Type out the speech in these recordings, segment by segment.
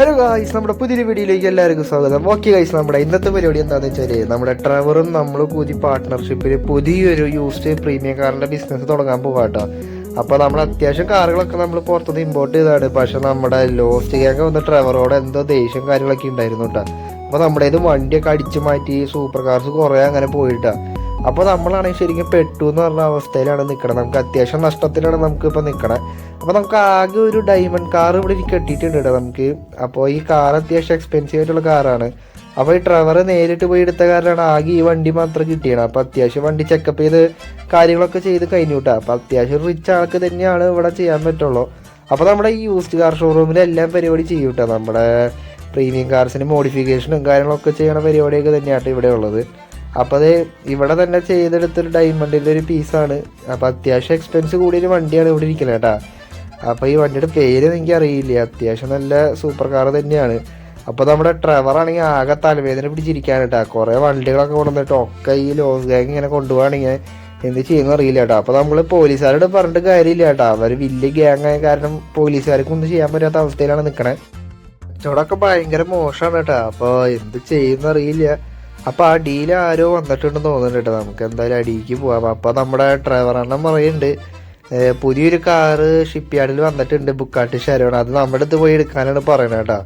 Hello guys, നമ്മുടെ പുതിയൊരു വീഡിയോയിലേക്ക് എല്ലാവർക്കും സ്വാഗതം. ഓക്കെ ഗായ്സ്, നമ്മുടെ ഇന്നത്തെ പരിപാടി എന്താണെന്ന് വെച്ചാൽ നമ്മുടെ ട്രെവറും നമ്മൾ പുതിയ പാർട്ട്ണർഷിപ്പിൽ പുതിയൊരു യൂസ്ഡ് പ്രീമിയം കാറിൻ്റെ ബിസിനസ് തുടങ്ങാൻ പോകാട്ടോ. അപ്പോൾ നമ്മൾ അത്യാവശ്യം കാറുകളൊക്കെ നമ്മൾ പുറത്തുനിന്ന് ഇമ്പോർട്ട് ചെയ്തതാണ്. പക്ഷേ നമ്മുടെ ലോസ്റ്റ് ഗ്യാങ് വന്ന ട്രെവറോട് എന്തോ ദേഷ്യം കാര്യങ്ങളൊക്കെ ഉണ്ടായിരുന്നു കേട്ടോ. അപ്പോൾ നമ്മുടെ ഇത് വണ്ടിയൊക്കെ അടിച്ചു മാറ്റി സൂപ്പർ കാർസ് കുറേ അങ്ങനെ പോയിട്ടാണ്. അപ്പോൾ നമ്മളാണെങ്കിൽ ശരിക്കും പെട്ടു എന്ന് പറഞ്ഞ അവസ്ഥയിലാണ് നിൽക്കണം. നമുക്ക് അത്യാവശ്യം നഷ്ടത്തിലാണ് നമുക്കിപ്പോൾ നിൽക്കണത്. അപ്പോൾ നമുക്ക് ആകെ ഒരു ഡയമണ്ട് കാർ ഇവിടെ കെട്ടിയിട്ടുണ്ട് കേട്ടോ നമുക്ക്. അപ്പോൾ ഈ കാർ അത്യാവശ്യം എക്സ്പെൻസീവ് ആയിട്ടുള്ള കാറാണ്. അപ്പോൾ ഈ ഡ്രൈവർ നേരിട്ട് പോയി എടുത്ത കാരണമാണ് ആകെ ഈ വണ്ടി മാത്രം കിട്ടിയത്. അപ്പോൾ അത്യാവശ്യം വണ്ടി ചെക്കപ്പ് ചെയ്ത് കാര്യങ്ങളൊക്കെ ചെയ്ത് കഴിഞ്ഞു കേട്ടോ. അപ്പോൾ അത്യാവശ്യം റിച്ച് ആൾക്ക് തന്നെയാണ് ഇവിടെ ചെയ്യാൻ പറ്റുള്ളൂ. അപ്പോൾ നമ്മുടെ ഈ യൂസ്ഡ് കാർ ഷോറൂമിൽ എല്ലാം പരിപാടി ചെയ്യും കേട്ടോ. നമ്മുടെ പ്രീമിയം കാർസിന് മോഡിഫിക്കേഷനും കാര്യങ്ങളൊക്കെ ചെയ്യണ പരിപാടിയൊക്കെ തന്നെയാണ് ഇവിടെ ഉള്ളത്. അപ്പോൾ അത് ഇവിടെ തന്നെ ചെയ്തെടുത്തൊരു ഡയമണ്ടിൻ്റെ ഒരു പീസാണ്. അപ്പോൾ അത്യാവശ്യം എക്സ്പെൻസ് കൂടിയൊരു വണ്ടിയാണ് ഇവിടെ ഇരിക്കുന്നത് കേട്ടോ. അപ്പോൾ ഈ വണ്ടിയുടെ പേര് എനിക്ക് അറിയില്ല. അത്യാവശ്യം നല്ല സൂപ്പർ കാർ തന്നെയാണ്. അപ്പോൾ നമ്മുടെ ട്രെവറാണെങ്കിൽ ആകെ തലവേദന പിടിച്ചിരിക്കാൻ കേട്ടോ. കുറേ വണ്ടികളൊക്കെ കൊണ്ടുവന്നിട്ട് ഒക്കെ ഈ ലോസ് ഗ്യാങ് ഇങ്ങനെ കൊണ്ടുപോവാണെങ്കിൽ എന്ത് ചെയ്യുമെന്ന് അറിയില്ല കേട്ടോ. അപ്പോൾ നമ്മൾ പോലീസുകാരോട് പറഞ്ഞിട്ട് കാര്യമില്ല കേട്ടോ. അവർ വലിയ ഗ്യാങ് ആയ കാരണം പോലീസുകാർക്ക് ഒന്നും ചെയ്യാൻ പറ്റാത്ത അവസ്ഥയിലാണ് നിൽക്കണേ. കച്ചവടമൊക്കെ ഭയങ്കര മോശമാണ് കേട്ടോ. അപ്പോൾ എന്ത് ചെയ്യുമെന്ന് അറിയില്ല. അപ്പോൾ ആ ഡീൽ ആരോ വന്നിട്ടുണ്ടെന്ന് തോന്നുന്നുണ്ട് കേട്ടോ. നമുക്ക് എന്തായാലും അടിയിലേക്ക് പോവാം. അപ്പോൾ നമ്മുടെ ഡ്രൈവറെണ്ണം പറയുന്നുണ്ട് പുതിയൊരു കാറ് ഷിപ്പ് യാർഡിൽ വന്നിട്ടുണ്ട്, ബുക്കാട്ടി ഷെരോൺ. അത് നമ്മുടെ അടുത്ത് പോയി എടുക്കാനാണ് പറയുന്നത് കേട്ടോ.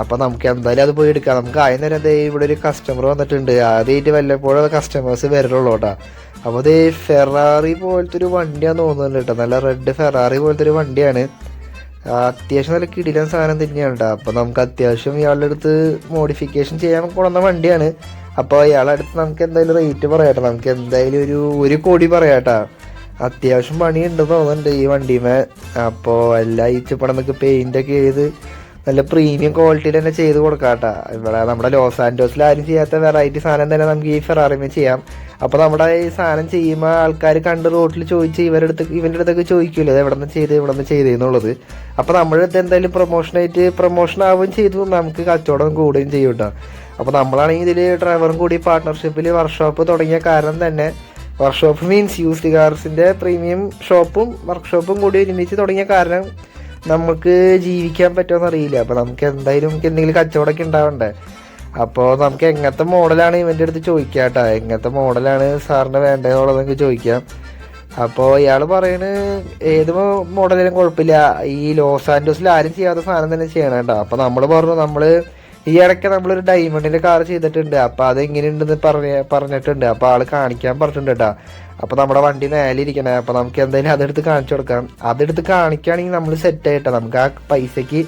അപ്പോൾ നമുക്ക് എന്തായാലും അത് പോയി എടുക്കാം. നമുക്ക് ആദ്യം തന്നെ അതേ ഇവിടെ ഒരു കസ്റ്റമർ വന്നിട്ടുണ്ട്. ആദ്യമായിട്ട് വല്ലപ്പോഴും കസ്റ്റമേഴ്സ് വരലുള്ളൂ കേട്ടോ. അപ്പോൾ അത് ഫെറാറി പോലത്തെ ഒരു വണ്ടിയാന്ന് തോന്നുന്നുണ്ട് കേട്ടോ. നല്ല റെഡ് ഫെറാറി പോലത്തെ ഒരു വണ്ടിയാണ്. അത്യാവശ്യം നല്ല കിടിലൻ സാധനം തന്നെയാണ് കേട്ടോ. അപ്പോൾ നമുക്ക് അത്യാവശ്യം ഇയാളുടെ അടുത്ത് മോഡിഫിക്കേഷൻ ചെയ്യാൻ കൊണ്ടുവന്ന വണ്ടിയാണ്. അപ്പോൾ ഇയാളുടെ അടുത്ത് നമുക്ക് എന്തായാലും റേറ്റ് പറയാട്ടോ. നമുക്ക് എന്തായാലും ഒരു കോടി പറയാട്ടോ. അത്യാവശ്യം പണിയുണ്ടെന്ന് തോന്നുന്നുണ്ട് ഈ വണ്ടിമേ. അപ്പോൾ എല്ലാ ഈച്ചപ്പടം നമുക്ക് പെയിൻ്റൊക്കെ ചെയ്ത് നല്ല പ്രീമിയം ക്വാളിറ്റിയിൽ തന്നെ ചെയ്ത് കൊടുക്കാം കേട്ടോ. ഇവിടെ നമ്മുടെ ലോസ് ആൻഡോസിൽ ആരും ചെയ്യാത്ത വെറൈറ്റി സാധനം തന്നെ നമുക്ക് ഈ ഫെറാറിമേ ചെയ്യാം. അപ്പോൾ നമ്മുടെ ഈ സാധനം ചെയ്യുമ്പോൾ ആൾക്കാർ കണ്ട് റോട്ടിൽ ചോദിച്ച് ഇവൻ്റെ അടുത്തൊക്കെ ചോദിക്കുമല്ലോ എവിടെ നിന്ന് ചെയ്തെന്നുള്ളത്. അപ്പോൾ നമ്മുടെ അടുത്ത് എന്തായാലും പ്രൊമോഷൻ ആവുകയും ചെയ്തു, നമുക്ക് കച്ചവടം കൂടുകയും ചെയ്യും കേട്ടോ. അപ്പോൾ നമ്മളാണെങ്കിൽ ഇതിൽ ഡ്രൈവറും കൂടി പാർട്ട്ണർഷിപ്പിൽ വർക്ക്ഷോപ്പ് തുടങ്ങിയ കാരണം തന്നെ, വർക്ക്ഷോപ്പ് മീൻസ് യൂസ്ഡ് കാർസിൻ്റെ പ്രീമിയം ഷോപ്പും വർക്ക്ഷോപ്പും കൂടി ഒരുമിച്ച് തുടങ്ങിയ കാരണം നമുക്ക് ജീവിക്കാൻ പറ്റുമെന്ന് അറിയില്ല. അപ്പോൾ നമുക്ക് എന്തായാലും എന്തെങ്കിലും കച്ചവടമൊക്കെ ഉണ്ടാവണ്ടേ. അപ്പോൾ നമുക്ക് എങ്ങനത്തെ മോഡലാണ് ഇവൻ്റെ അടുത്ത് ചോദിക്കാം കേട്ടോ. എങ്ങനത്തെ മോഡലാണ് സാറിന് വേണ്ടതെന്നുള്ളതൊക്കെ ചോദിക്കാം. അപ്പോൾ ഇയാൾ പറയുന്നത് ഏത് മോഡലും കുഴപ്പമില്ല, ഈ ലോസ് ആൻഡോസിൽ ആരും ചെയ്യാത്ത സാധനം തന്നെ ചെയ്യണം കേട്ടോ. അപ്പോൾ നമ്മൾ പറഞ്ഞു നമ്മൾ ഈ ഇടയ്ക്ക് നമ്മളൊരു ഡയമണ്ടിൻ്റെ കാർ ചെയ്തിട്ടുണ്ട്. അപ്പോൾ അതെങ്ങനെയുണ്ടെന്ന് പറഞ്ഞിട്ടുണ്ട്. അപ്പോൾ ആൾ കാണിക്കാൻ പറഞ്ഞിട്ടുണ്ട് കേട്ടോ. അപ്പോൾ നമ്മുടെ വണ്ടി നേരെ ഇരിക്കണേ. അപ്പോൾ നമുക്ക് എന്തായാലും അതെടുത്ത് കാണിച്ചു കൊടുക്കാം. അതെടുത്ത് കാണിക്കുകയാണെങ്കിൽ നമ്മൾ സെറ്റ് ആയിട്ടോ. നമുക്ക് ആ പൈസയ്ക്ക്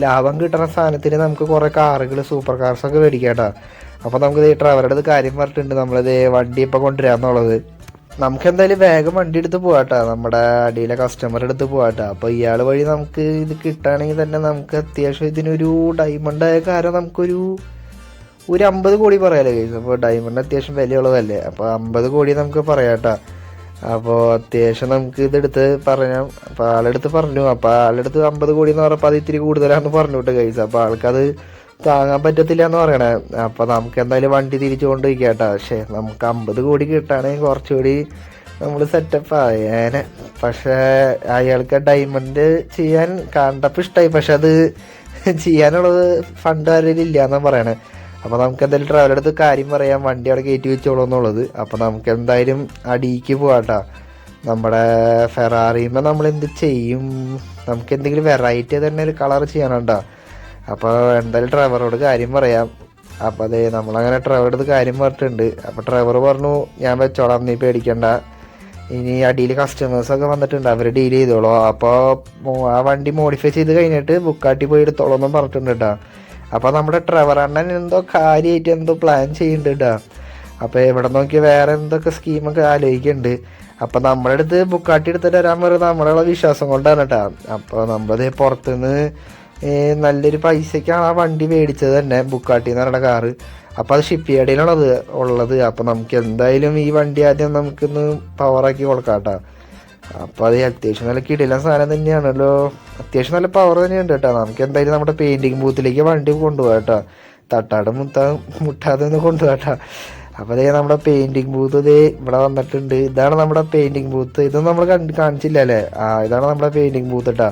ലാഭം കിട്ടുന്ന സാധനത്തിന് നമുക്ക് കുറേ കാറുകൾ സൂപ്പർ കാർസൊക്കെ മേടിക്കാം കേട്ടോ. അപ്പോൾ നമുക്ക് ഡ്രൈവറുടെ അടുത്ത് കാര്യം പറഞ്ഞിട്ടുണ്ട്, നമ്മളിത് വണ്ടി ഇപ്പോൾ കൊണ്ടുവരാമെന്നുള്ളത്. നമുക്ക് എന്തായാലും വേഗം വണ്ടി എടുത്ത് പോകാട്ടോ. നമ്മുടെ അടിയിലെ കസ്റ്റമറുടെ അടുത്ത് പോകാട്ടോ. അപ്പോൾ ഇയാൾ വഴി നമുക്ക് ഇത് കിട്ടുകയാണെങ്കിൽ തന്നെ നമുക്ക് അത്യാവശ്യം ഇതിനൊരു ഡയമണ്ട് ആയ കാരണം നമുക്കൊരു 50 കോടി പറയാമല്ലോ കേസ്. അപ്പോൾ ഡയമണ്ട് അത്യാവശ്യം വിലയുള്ളതല്ലേ. അപ്പോൾ 50 കോടി നമുക്ക് പറയാം കേട്ടോ. അപ്പോൾ അത്യാവശ്യം നമുക്ക് ഇതെടുത്ത് പറയാം. അപ്പോൾ ആളെടുത്ത് പറഞ്ഞു. അപ്പോൾ ആളെടുത്ത് 50 കോടി എന്ന് പറഞ്ഞപ്പോൾ അത് ഇത്തിരി കൂടുതലാണെന്ന് പറഞ്ഞു കേട്ടോ കേസ്. അപ്പോൾ ആൾക്കത് താങ്ങാൻ പറ്റത്തില്ല എന്ന് പറയണേ. അപ്പോൾ നമുക്ക് എന്തായാലും വണ്ടി തിരിച്ചു കൊണ്ടിരിക്കുക കേട്ടോ. പക്ഷേ നമുക്ക് 50 കോടി കിട്ടുകയാണെങ്കിൽ കുറച്ചുകൂടി നമ്മൾ സെറ്റപ്പ് ആയേനെ. പക്ഷേ അയാൾക്ക് ഡയമണ്ട് ചെയ്യാൻ കണ്ടപ്പോൾ ഇഷ്ടമായി, പക്ഷെ അത് ചെയ്യാനുള്ളത് ഫണ്ട് ആരെങ്കിലും ഇല്ല എന്നാണ് പറയണേ. അപ്പോൾ നമുക്ക് എന്തായാലും ഡ്രൈവറുടെ അടുത്ത് കാര്യം പറയാം, വണ്ടി അവിടെ കയറ്റി വെച്ചോളൂ എന്നുള്ളത്. അപ്പോൾ നമുക്ക് എന്തായാലും അടിയിലേക്ക് പോകാട്ടോ. നമ്മുടെ ഫെറാറിയുമ്പോൾ നമ്മൾ എന്ത് ചെയ്യും, നമുക്ക് എന്തെങ്കിലും വെറൈറ്റി തന്നെ ഒരു കളർ ചെയ്യാനുണ്ടോ. അപ്പോൾ എന്തായാലും ഡ്രൈവറോട് കാര്യം പറയാം. അപ്പോൾ അതെ നമ്മളങ്ങനെ ഡ്രൈവറുടെ അടുത്ത് കാര്യം പറഞ്ഞിട്ടുണ്ട്. അപ്പോൾ ഡ്രൈവർ പറഞ്ഞു ഞാൻ വെച്ചോളാം, നീ പേടിക്കണ്ട, ഇനി അടിയിൽ കസ്റ്റമേഴ്സൊക്കെ വന്നിട്ടുണ്ട്, അവർ ഡീൽ ചെയ്തോളൂ. അപ്പോൾ ആ വണ്ടി മോഡിഫൈ ചെയ്ത് കഴിഞ്ഞിട്ട് ബുക്കാട്ടി പോയി എടുത്തോളൂ എന്നും പറഞ്ഞിട്ടുണ്ട് കേട്ടോ. അപ്പോൾ നമ്മുടെ ഡ്രൈവർ അണ്ണൻ എന്തോ കാര്യമായിട്ട് എന്തോ പ്ലാൻ ചെയ്യുന്നുണ്ട് കേട്ടോ. അപ്പോൾ എവിടെ നോക്കി വേറെ എന്തൊക്കെ സ്കീമൊക്കെ ആലോചിക്കുന്നുണ്ട്. അപ്പോൾ നമ്മുടെ അടുത്ത് ബുക്കാട്ടി എടുത്തിട്ട് വരാൻ പറയുന്നത് നമ്മളുള്ള വിശ്വാസം കൊണ്ടാണ് കേട്ടോ. അപ്പോൾ നമ്മളത് പുറത്തുനിന്ന് നല്ലൊരു പൈസയ്ക്കാണ് ആ വണ്ടി മേടിച്ചത് തന്നെ, ബുക്കാട്ടി എന്ന് പറയുന്ന കാറ്. അപ്പോൾ അത് ഷിപ്പ് യാർഡിലാണ് ഉള്ളത്. അപ്പോൾ നമുക്ക് എന്തായാലും ഈ വണ്ടി ആദ്യം നമുക്കൊന്ന് പവറാക്കി കൊടുക്കാം കേട്ടോ. അപ്പോൾ അത് അത്യാവശ്യം നല്ല കിടിലൻ സാധനം തന്നെയാണല്ലോ. അത്യാവശ്യം നല്ല പവർ തന്നെയുണ്ട് കേട്ടോ. നമുക്ക് എന്തായാലും നമ്മുടെ പെയിൻറ്റിങ് ബൂത്തിലേക്ക് വണ്ടി കൊണ്ടുപോകാം കേട്ടോ. തട്ടാട് മുട്ടാതെ ഒന്ന് കൊണ്ടുപോകാം കേട്ടോ. അപ്പോൾ അതേ നമ്മുടെ പെയിൻറ്റിങ് ബൂത്ത് ഇതേ ഇവിടെ വന്നിട്ടുണ്ട്. ഇതാണ് നമ്മുടെ പെയിൻറ്റിങ് ബൂത്ത്. ഇതൊന്നും നമ്മൾ കാണിച്ചില്ല അല്ലേ. ഇതാണ് നമ്മുടെ പെയിൻറ്റിങ് ബൂത്ത് കേട്ടോ.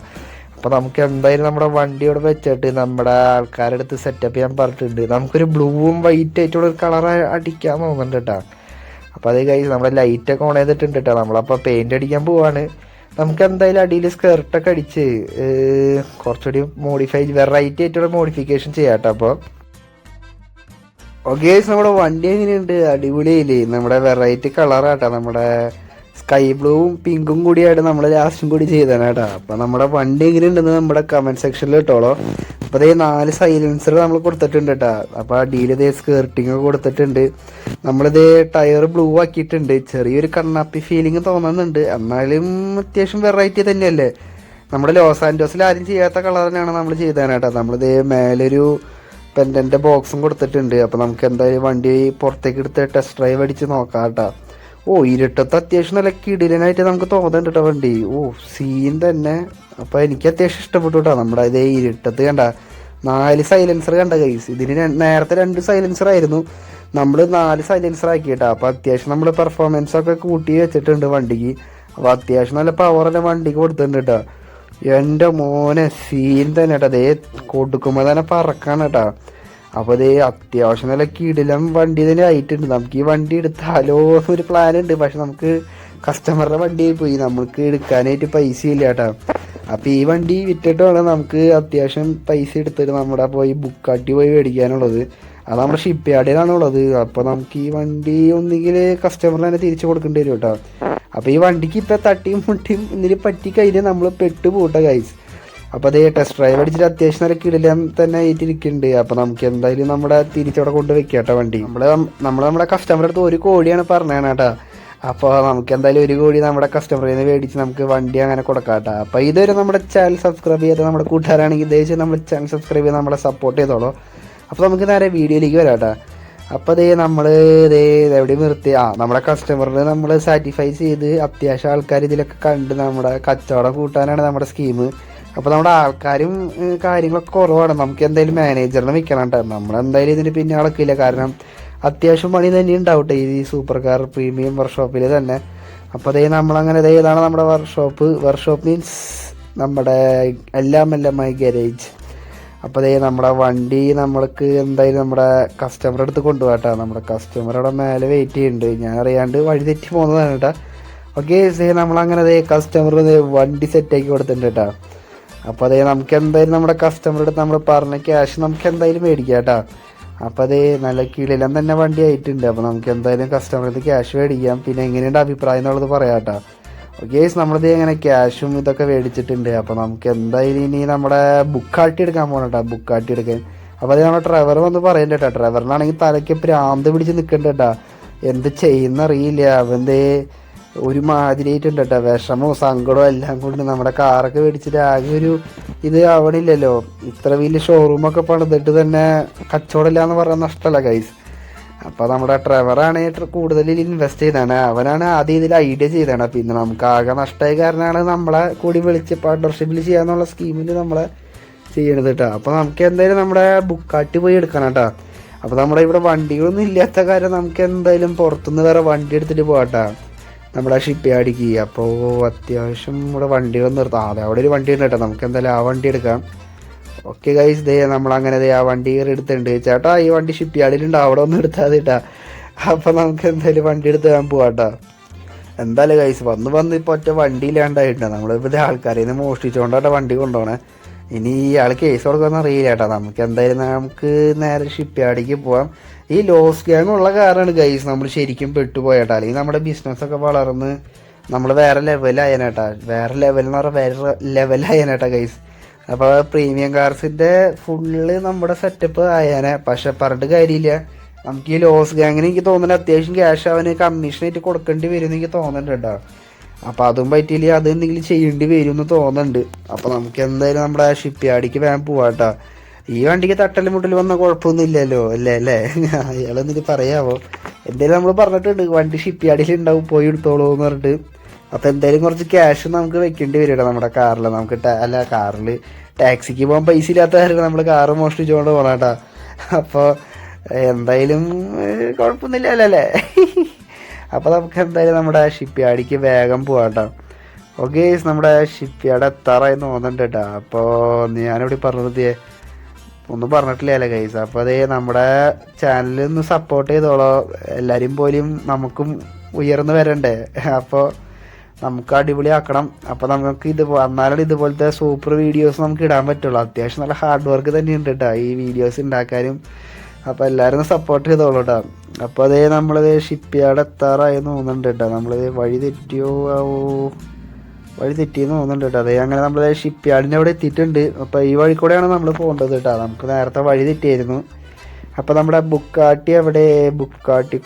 അപ്പോൾ നമുക്ക് എന്തായാലും നമ്മുടെ വണ്ടി ഇവിടെ വെച്ചിട്ട് നമ്മുടെ ആൾക്കാരുടെ അടുത്ത് സെറ്റപ്പ് ചെയ്യാൻ പറഞ്ഞിട്ടുണ്ട്. നമുക്കൊരു ബ്ലൂവും വൈറ്റ് ആയിട്ടുള്ള ഒരു കളർ അടിക്കാൻ തോന്നുന്നുണ്ട് കേട്ടോ. അപ്പോൾ അത് കഴിച്ച് നമ്മുടെ ലൈറ്റൊക്കെ ഓൺ ചെയ്തിട്ടുണ്ട് കേട്ടോ. നമ്മളപ്പോൾ പെയിൻ്റ് അടിക്കാൻ പോവാണ്. നമുക്ക് എന്തായാലും അടിയിൽ സ്കേർട്ടൊക്കെ അടിച്ച് കുറച്ചുകൂടി മോഡിഫൈ വെറൈറ്റി ആയിട്ടുള്ള മോഡിഫിക്കേഷൻ ചെയ്യാം കേട്ടോ. അപ്പോൾ ഓക്കെ, നമ്മുടെ വണ്ടി എങ്ങനെയുണ്ട്? അടിപൊളിയായില്ലേ? നമ്മുടെ വെറൈറ്റി കളറാട്ടോ, നമ്മുടെ സ്കൈ ബ്ലൂവും പിങ്കും കൂടിയായിട്ട് നമ്മൾ ലാസ്റ്റും കൂടി ചെയ്തതാണ് കേട്ടോ. അപ്പോൾ നമ്മുടെ വണ്ടി എങ്ങനെയുണ്ടെന്ന് നമ്മുടെ കമൻറ്റ് സെക്ഷനിൽ ഇട്ടോളോ. അപ്പോൾ അതേ 4 സൈലൻസർ നമ്മൾ കൊടുത്തിട്ടുണ്ട് കേട്ടോ. അപ്പോൾ അടിയിൽ ഇതേ സ്കേർട്ടിങ് ഒക്കെ കൊടുത്തിട്ടുണ്ട്. നമ്മളിത് ടയർ ബ്ലൂ ആക്കിയിട്ടുണ്ട്. ചെറിയൊരു കണ്ണാപ്പി ഫീലിംഗ് തോന്നുന്നുണ്ട്, എന്നാലും അത്യാവശ്യം വെറൈറ്റി തന്നെയല്ലേ. നമ്മുടെ ലോസ് ആൻഡോസിൽ ആരും ചെയ്യാത്ത കളർ തന്നെയാണ് നമ്മൾ ചെയ്തതാണ് കേട്ടോ. നമ്മളിത് മേലൊരു പെൻഡൻ്റെ ബോക്സും കൊടുത്തിട്ടുണ്ട്. അപ്പോൾ നമുക്ക് എന്തായാലും വണ്ടി പുറത്തേക്ക് എടുത്ത് ടെസ്റ്റ് ഡ്രൈവ് അടിച്ച് നോക്കാം കേട്ടോ. ഇരുട്ടത്ത് അത്യാവശ്യം നല്ല കിടിലനായിട്ട് നമുക്ക് തോന്നുന്നുണ്ട് കേട്ടോ വണ്ടി. സീൻ തന്നെ. അപ്പോൾ എനിക്ക് അത്യാവശ്യം ഇഷ്ടപ്പെട്ടു കേട്ടോ. നമ്മുടെ ഇതേ ഇരുട്ടത്ത് കണ്ട 4 സൈലൻസർ കണ്ട ഗൈസ്. ഇതിന് നേരത്തെ 2 സൈലൻസർ ആയിരുന്നു, നമ്മൾ 4 സൈലൻസർ ആക്കി കേട്ടോ. അപ്പോൾ അത്യാവശ്യം നമ്മൾ പെർഫോമൻസ് ഒക്കെ കൂട്ടി വെച്ചിട്ടുണ്ട് വണ്ടിക്ക്. അപ്പോൾ അത്യാവശ്യം നല്ല പവറെല്ലാം വണ്ടിക്ക് കൊടുത്തിട്ടുണ്ട് കേട്ടോ. എൻ്റെ മോനെ സീൻ തന്നെ കേട്ടോ. അതേ കൊടുക്കുമ്പോൾ തന്നെ പറക്കാണ് കേട്ടോ. അപ്പോൾ അതേ അത്യാവശ്യം നല്ല കിടിലം വണ്ടി തന്നെ ആയിട്ടുണ്ട്. നമുക്ക് ഈ വണ്ടി എടുത്താലോ എന്നൊരു പ്ലാൻ ഉണ്ട്, പക്ഷെ നമുക്ക് കസ്റ്റമറുടെ വണ്ടി പോയി, നമുക്ക് എടുക്കാനായിട്ട് പൈസ ഇല്ല കേട്ടോ. അപ്പോൾ ഈ വണ്ടി വിറ്റിട്ട് വേണം നമുക്ക് അത്യാവശ്യം പൈസ എടുത്തിട്ട് നമ്മുടെ പോയി ബുക്കാട്ടി പോയി മേടിക്കാനുള്ളത്. അത് നമ്മുടെ ഷിപ്പ് യാർഡിലാണുള്ളത്. അപ്പോൾ നമുക്ക് ഈ വണ്ടി ഒന്നുകിൽ കസ്റ്റമറിന് തന്നെ തിരിച്ചു കൊടുക്കേണ്ടി വരും കേട്ടോ. അപ്പോൾ ഈ വണ്ടിക്ക് ഇപ്പോൾ തട്ടിയും മുട്ടിയും എന്തെങ്കിലും പറ്റിക്കഴിഞ്ഞാൽ നമ്മൾ പെട്ട് പോട്ടെ ഗൈസ്. അപ്പോൾ അതേ ടെസ്റ്റ് ഡ്രൈവ് അടിച്ചിട്ട് അത്യാവശ്യം നല്ല കിടിലം തന്നെ ആയിട്ടിരിക്കുന്നുണ്ട്. അപ്പോൾ നമുക്ക് എന്തായാലും നമ്മുടെ തിരിച്ചവിടെ കൊണ്ട് വെക്കാം കേട്ടോ വണ്ടി. നമ്മുടെ കസ്റ്റമറുടെ അടുത്ത് 1 കോടിയാണ് പറഞ്ഞതാണ് കേട്ടോ. അപ്പോൾ നമുക്ക് എന്തായാലും 1 കോടി നമ്മുടെ കസ്റ്റമറിൽ നിന്ന് മേടിച്ച് നമുക്ക് വണ്ടി അങ്ങനെ കൊടുക്കാം കേട്ടോ. അപ്പോൾ ഇതുവരെ നമ്മുടെ ചാനൽ സബ്സ്ക്രൈബ് ചെയ്ത് നമ്മുടെ കൂട്ടുകാരാണെങ്കിൽ ദയచేసి നമ്മുടെ ചാനൽ സബ്സ്ക്രൈബ് ചെയ്ത് നമ്മളെ സപ്പോർട്ട് ചെയ്തോളൂ. അപ്പോൾ നമുക്ക് നേരെ വീഡിയോയിലേക്ക് വരാം കേട്ടോ. അപ്പോൾ നമ്മൾ എവിടെ നിർത്തി നമ്മുടെ കസ്റ്റമറിന് നമ്മൾ സാറ്റിസ്ഫൈ ചെയ്ത് അത്യാവശ്യം ആൾക്കാർ ഇതിലൊക്കെ കണ്ട് നമ്മുടെ കച്ചവടം കൂട്ടാനാണ് നമ്മുടെ സ്കീം. അപ്പോൾ നമ്മുടെ ആൾക്കാരും കാര്യങ്ങളൊക്കെ കുറവാണ്. നമുക്ക് എന്തായാലും മാനേജറിനെ വെക്കണം കേട്ടോ. നമ്മളെന്തായാലും ഇതിന് പിന്നെ അളക്കില്ല, കാരണം അത്യാവശ്യം പണി തന്നെ ഉണ്ടാവട്ടെ ഈ സൂപ്പർ കാർ പ്രീമിയം വർക്ക്ഷോപ്പിൽ തന്നെ. അപ്പോൾ നമ്മളങ്ങനെ ഇതാണ് നമ്മുടെ വർക്ക്ഷോപ്പ് മീൻസ് നമ്മുടെ എല്ലാമായി ഗാരേജ്. അപ്പോൾ നമ്മുടെ വണ്ടി നമ്മൾക്ക് എന്തായാലും നമ്മുടെ കസ്റ്റമറുടെ അടുത്ത് കൊണ്ടുപോകട്ടോ. നമ്മുടെ കസ്റ്റമറുടെ മേലെ വെയിറ്റ് ചെയ്യുന്നുണ്ട്. ഞാൻ അറിയാണ്ട് വഴി തെറ്റി പോകുന്നതാണ് കേട്ടോ. ഓക്കെ, നമ്മളങ്ങനെ കസ്റ്റമർ വണ്ടി സെറ്റാക്കി കൊടുത്തിട്ടുണ്ട് കേട്ടോ. അപ്പോൾ നമുക്ക് എന്തായാലും നമ്മുടെ കസ്റ്റമറുടെ അടുത്ത് നമ്മൾ പറഞ്ഞ ക്യാഷ് നമുക്ക് എന്തായാലും മേടിക്കാം കേട്ടോ. അപ്പോൾ നല്ല കിടിലം തന്നെ വണ്ടി ആയിട്ടുണ്ട്. അപ്പോൾ നമുക്ക് എന്തായാലും കസ്റ്റമറിന് ക്യാഷ് മേടിക്കാം. പിന്നെ എങ്ങനെയുണ്ട് അഭിപ്രായം എന്നുള്ളത് പറയാം കേട്ടോ. ഓക്കെ, നമ്മളിത് എങ്ങനെ ക്യാഷും ഇതൊക്കെ മേടിച്ചിട്ടുണ്ട്. അപ്പോൾ നമുക്ക് എന്തായാലും ഇനി നമ്മുടെ ബുക്കാട്ടി എടുക്കാൻ പോകണം കേട്ടോ. ബുക്കാട്ടി എടുക്കാൻ അപ്പോൾ നമ്മുടെ ഡ്രൈവർ വന്ന് പറയണ്ട കേട്ടോ. ഡ്രൈവറിനാണെങ്കിൽ തലയ്ക്ക് ഭ്രാന്ത് പിടിച്ച് നിൽക്കണ്ട കേട്ടോ. എന്ത് ചെയ്യുന്ന അറിയില്ല, അവൻ്റെ ഒരു മാതിരിയായിട്ടുണ്ട് കേട്ടോ. വിഷമോ സങ്കടമോ എല്ലാം കൊണ്ട് നമ്മുടെ കാറൊക്കെ മേടിച്ചിട്ട് ആകെ ഒരു ഇത് ആവണില്ലല്ലോ. ഇത്ര വലിയ ഷോറൂമൊക്കെ പണിതിട്ട് തന്നെ കച്ചവടമില്ല എന്ന് പറയാൻ നഷ്ടമല്ല ഗൈസ്. അപ്പോൾ നമ്മുടെ ഡ്രൈവറാണ് കൂടുതൽ ഇൻവെസ്റ്റ് ചെയ്താണ്. അവനാണ് ആദ്യം ഇതിൽ ഐഡിയ ചെയ്താണ്. പിന്നെ നമുക്ക് ആകെ നഷ്ടമായ കാരണമാണ് നമ്മളെ കൂടി വിളിച്ച് പാർട്ട്ണർഷിപ്പിൽ ചെയ്യാന്നുള്ള സ്കീമിൽ നമ്മളെ ചെയ്യണത് കേട്ടോ. അപ്പോൾ നമുക്ക് എന്തായാലും നമ്മുടെ ബുക്കാട്ടി പോയി എടുക്കണം കേട്ടോ. അപ്പോൾ നമ്മുടെ ഇവിടെ വണ്ടികളൊന്നും ഇല്ലാത്ത കാര്യം നമുക്ക് എന്തായാലും പുറത്തുനിന്ന് വേറെ വണ്ടി എടുത്തിട്ട് പോകാട്ടോ നമ്മുടെ ഷിപ്പ് യാർഡിക്ക്. അപ്പോൾ അത്യാവശ്യം ഇവിടെ വണ്ടികൾ നിർത്താം. അവിടെ ഒരു വണ്ടി ഉണ്ട് കേട്ടോ. നമുക്ക് എന്തായാലും ആ വണ്ടി എടുക്കാം. ഓക്കെ ഗൈസ്, നമ്മളങ്ങനെ ആ വണ്ടി എടുത്തിട്ടുണ്ട്. ചേട്ടാ ഈ വണ്ടി ഷിപ്പ് യാർഡിലുണ്ട്, അവിടെ ഒന്നും എടുത്താൽ കേട്ടാ. അപ്പോൾ നമുക്ക് എന്തായാലും വണ്ടി എടുത്ത് ഞാൻ പോവാട്ടോ. എന്തായാലും ഗൈസ് വന്ന് ഇപ്പോൾ ഒറ്റ വണ്ടി ഇല്ലാണ്ടായിട്ടുണ്ട്. നമ്മളിപ്പോൾ ആൾക്കാരെ നിന്ന് മോഷ്ടിച്ചുകൊണ്ടാട്ടോ വണ്ടി കൊണ്ടുപോകണേ. ഇനി ഇയാൾ കേസ് കൊടുക്കുമെന്ന് അറിയില്ല കേട്ടോ. നമുക്ക് എന്തായാലും നമുക്ക് നേരെ ഷിപ്പ് യാർഡിലേക്ക് പോവാം. ഈ ലോസ് ഗ്യാങ് ഉള്ള കാരണമാണ് ഗൈസ് നമ്മൾ ശരിക്കും പെട്ടുപോയേട്ടാ. അല്ലെങ്കിൽ നമ്മുടെ ബിസിനസ്സൊക്കെ വളർന്ന് നമ്മൾ വേറെ ലെവലായനേട്ടാ. വേറെ ലെവലെന്ന് പറഞ്ഞാൽ വേറെ ലെവലായനേട്ടാ ഗൈസ്. അപ്പോൾ പ്രീമിയം കാർസിൻ്റെ ഫുള്ള് നമ്മുടെ സെറ്റപ്പ് ആയാനെ. പക്ഷെ പറഞ്ഞിട്ട് കാര്യമില്ല, നമുക്ക് ഈ ലോസ് ഗ്യാങ്ങിന് എനിക്ക് തോന്നുന്നത് അത്യാവശ്യം ക്യാഷ് അവന് കമ്മീഷനായിട്ട് കൊടുക്കേണ്ടി വരും എന്ന് എനിക്ക് തോന്നുന്നുണ്ട് കേട്ടോ. അപ്പോൾ അതും പറ്റിയില്ല, അത് എന്തെങ്കിലും ചെയ്യേണ്ടി വരും എന്ന് തോന്നുന്നുണ്ട്. അപ്പോൾ നമുക്ക് എന്തായാലും നമ്മുടെ ഷിപ്പ് യാർഡിക്ക് വേഗം പോവാട്ടോ. ഈ വണ്ടിക്ക് തട്ടലും മുട്ടലും വന്ന കുഴപ്പമൊന്നും ഇല്ലല്ലോ അല്ലേ? അയാളെന്നിട്ട് പറയാമോ? എന്തായാലും നമ്മൾ പറഞ്ഞിട്ടുണ്ട് വണ്ടി ഷിപ്പ് യാർഡിൽ ഉണ്ടാവും, പോയി എടുത്തോളൂ എന്ന് പറഞ്ഞിട്ട്. അപ്പോൾ എന്തായാലും കുറച്ച് ക്യാഷ് നമുക്ക് വെക്കേണ്ടി വരും കേട്ടോ നമ്മുടെ കാറിൽ. നമുക്ക് കാറിൽ ടാക്സിക്ക് പോകാൻ പൈസ ഇല്ലാത്ത കാര്യം നമ്മൾ കാറ് മോഷ്ടിച്ചുകൊണ്ട് പോകണം കേട്ടോ. അപ്പോൾ എന്തായാലും കുഴപ്പമൊന്നുമില്ല അല്ലേ? അപ്പോൾ നമുക്ക് എന്തായാലും നമ്മുടെ ഷിപ്പ് യാർഡിക്ക് വേഗം പോകാം കേട്ടോ. ഓക്കെ നമ്മുടെ ഷിപ്പ് യാർഡ് എത്താറായി തോന്നുന്നുണ്ട് കേട്ടോ. അപ്പോൾ ഞാനിവിടെ പറഞ്ഞത് ഒന്നും പറഞ്ഞിട്ടില്ലല്ലേ ഗൈസ്. അപ്പോൾ അതേ നമ്മുടെ ചാനലിൽ ഒന്ന് സപ്പോർട്ട് ചെയ്തോളോ, എല്ലാവരും പോലും നമുക്കും ഉയർന്നു വരണ്ടേ. അപ്പോൾ നമുക്ക് അടിപൊളിയാക്കണം. അപ്പോൾ നമുക്ക് എന്നാലും ഇതുപോലത്തെ സൂപ്പർ വീഡിയോസ് നമുക്ക് ഇടാൻ പറ്റുള്ളൂ. അത്യാവശ്യം നല്ല ഹാർഡ് വർക്ക് തന്നെയുണ്ട് കേട്ടോ ഈ വീഡിയോസ് ഉണ്ടാക്കാനും. അപ്പോൾ എല്ലാവരും സപ്പോർട്ട് ചെയ്തോളൂ കേട്ടോ. അപ്പോൾ അതേ നമ്മളത് ഷിപ്പ് യാർഡ് എത്താറായി തോന്നുന്നുണ്ട് കേട്ടോ. നമ്മളത് വഴി തെറ്റിയെന്ന് തോന്നുന്നുണ്ട് കേട്ടോ. അതേ അങ്ങനെ നമ്മൾ ഷിപ്പ് യാർഡിൻ്റെ അവിടെ എത്തിയിട്ടുണ്ട്. അപ്പോൾ ഈ വഴി കൂടെയാണ് നമ്മൾ പോകേണ്ടത് കേട്ടോ. നമുക്ക് നേരത്തെ വഴി തെറ്റിയായിരുന്നു. അപ്പോൾ നമ്മുടെ ബുക്കാട്ടി അവിടെ, ബുക്കാട്ടി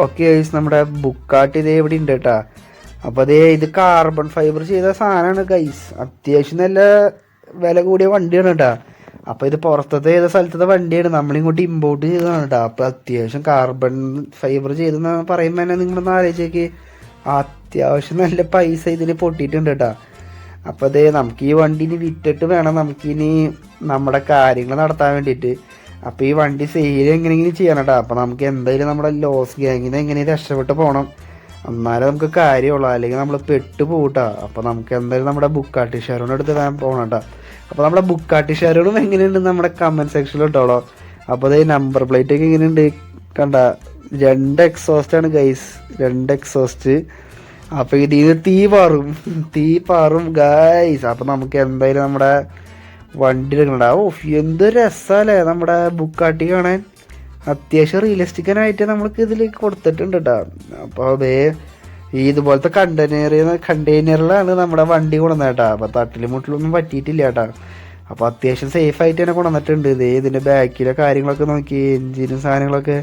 ഓക്കെ നമ്മുടെ ബുക്കാട്ടി ഇതേ ഇവിടെ ഉണ്ട് കേട്ടോ. അപ്പോൾ അതേ ഇത് കാർബൺ ഫൈബർ ചെയ്ത സാധനമാണ് ഗൈസ്. അത്യാവശ്യം നല്ല വില കൂടിയ വണ്ടിയാണ് കേട്ടോ. അപ്പോൾ ഇത് പുറത്തത്തെ ഏത് സ്ഥലത്തത്തെ വണ്ടിയാണ്, നമ്മളിങ്ങോട്ട് ഇമ്പോർട്ട് ചെയ്തതാണ് കേട്ടോ. അപ്പോൾ അത്യാവശ്യം കാർബൺ ഫൈബർ ചെയ്തെന്ന് പറയുമ്പോൾ തന്നെ നിങ്ങളൊന്ന് ആലോചിച്ചേക്ക്, അത്യാവശ്യം നല്ല പൈസ ഇതിൽ പൊട്ടിയിട്ടുണ്ട് കേട്ടോ. അപ്പോൾ അതേ നമുക്ക് ഈ വണ്ടിന് വിറ്റിട്ട് വേണം നമുക്കിനി നമ്മുടെ കാര്യങ്ങൾ നടത്താൻ വേണ്ടിയിട്ട്. അപ്പോൾ ഈ വണ്ടി സെയിൽ എങ്ങനെയെങ്കിലും ചെയ്യണം കേട്ടോ. അപ്പോൾ നമുക്ക് എന്തായാലും നമ്മുടെ ലോസ് ഗ്യാങ്ങിന് എങ്ങനെ രക്ഷപ്പെട്ട് പോകണം, എന്നാലേ നമുക്ക് കാര്യമുള്ളൂ, അല്ലെങ്കിൽ നമ്മൾ പെട്ടു പോകട്ടോ. അപ്പോൾ നമുക്ക് എന്തായാലും നമ്മുടെ ബുക്കാട്ടി ഷെയറിൻ്റെ അടുത്ത് വേണം പോകണം കേട്ടോ. അപ്പോൾ നമ്മുടെ ബുക്കാട്ടി ഷെയറുകളും എങ്ങനെയുണ്ട് നമ്മുടെ കമൻറ്റ് സെക്ഷനിൽ ഇട്ടോളോ. അപ്പോൾ അതേ നമ്പർ പ്ലേറ്റ് ഒക്കെ എങ്ങനെയുണ്ട് കണ്ട, 2 എക്സോസ്റ്റാണ് ഗൈസ്, 2 എക്സോസ്റ്റ്. അപ്പോൾ ഇതിന് തീ പാറും ഗൈസ്. അപ്പോൾ നമുക്ക് എന്തായാലും നമ്മുടെ വണ്ടി എടുക്കണ്ട. എന്ത് രസമല്ലേ നമ്മുടെ ബുക്കാട്ടി കാണാൻ. അത്യാവശ്യം റിയലിസ്റ്റിക്കനായിട്ട് നമ്മൾക്ക് ഇതിൽ കൊടുത്തിട്ടുണ്ട് കേട്ടോ. അപ്പോൾ അതേ ഇതുപോലത്തെ കണ്ടെയ്നറിലാണ് നമ്മുടെ വണ്ടി കൊണ്ടുവന്നത് കേട്ടോ. അപ്പോൾ തട്ടിലും മുട്ടിലൊന്നും പറ്റിയിട്ടില്ല കേട്ടോ. അപ്പോൾ അത്യാവശ്യം സേഫ് ആയിട്ട് തന്നെ കൊണ്ടുവന്നിട്ടുണ്ട്. ഇതിൻ്റെ ബാക്കിലെ കാര്യങ്ങളൊക്കെ നോക്കി, എൻജിനും സാധനങ്ങളൊക്കെ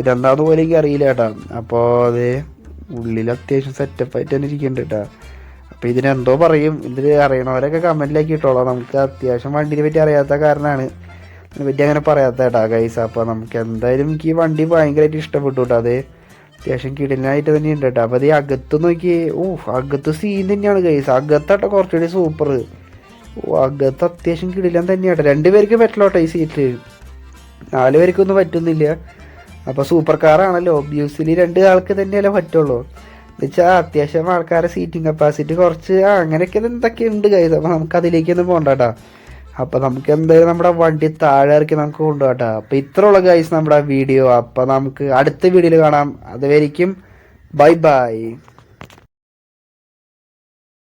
ഇതെന്താന്ന് പോലും എനിക്ക് അറിയില്ല കേട്ടോ. അപ്പോൾ അത് ഉള്ളിൽ അത്യാവശ്യം സെറ്റപ്പായിട്ട് തന്നെ ഇരിക്കുന്നുണ്ട് കേട്ടോ. അപ്പോൾ ഇതിനെന്തോ പറയും, ഇതിൽ അറിയണവരൊക്കെ കമൻറ്റിലേക്ക് ഇട്ടോളാം. നമുക്ക് അത്യാവശ്യം വണ്ടിനെ പറ്റി അറിയാത്ത കാരണമാണ് ഇതിനെപ്പറ്റി അങ്ങനെ പറയാത്ത കേട്ടോ ഗൈസ്. അപ്പോൾ നമുക്ക് എന്തായാലും എനിക്ക് ഈ വണ്ടി ഭയങ്കരമായിട്ട് ഇഷ്ടപ്പെട്ടു കേട്ടോ. അത് അത്യാവശ്യം കിടലിനായിട്ട് തന്നെ ഉണ്ട് കേട്ടോ. അപ്പോൾ അത് ഈ അകത്ത് നോക്കി, അകത്ത് സീൻ തന്നെയാണ് ഗൈസ്. അകത്താട്ടോ കുറച്ചുകൂടി സൂപ്പർ. അകത്ത് അത്യാവശ്യം കിടിലൻ തന്നെയാട്ടോ. 2 പേർക്ക് പറ്റില്ലോട്ടോ ഈ സീറ്റിൽ, 4 പേർക്കൊന്നും പറ്റുന്നില്ല. അപ്പോൾ സൂപ്പർ കാറാണല്ലോ, ഒബ്വിയസ്ലി 2 ആൾക്ക് തന്നെയല്ലേ പറ്റുള്ളൂ. എന്നുവെച്ചാൽ അത്യാവശ്യം ആൾക്കാരെ സീറ്റിംഗ് കപ്പാസിറ്റി കുറച്ച് അങ്ങനെയൊക്കെ എന്തൊക്കെ ഉണ്ട് ഗൈസ്. അപ്പോൾ നമുക്ക് അതിലേക്കൊന്നും പോകണ്ട കേട്ടോ. അപ്പോൾ നമുക്ക് എന്തായാലും നമ്മുടെ വണ്ടി താഴെ ഇറക്കി നമുക്ക് കൊണ്ടുപോകട്ടോ. അപ്പോൾ ഇത്രയുള്ള ഗൈസ് നമ്മുടെ വീഡിയോ. അപ്പോൾ നമുക്ക് അടുത്ത വീഡിയോയിൽ കാണാം. അതുവരെയും ബൈ ബൈ.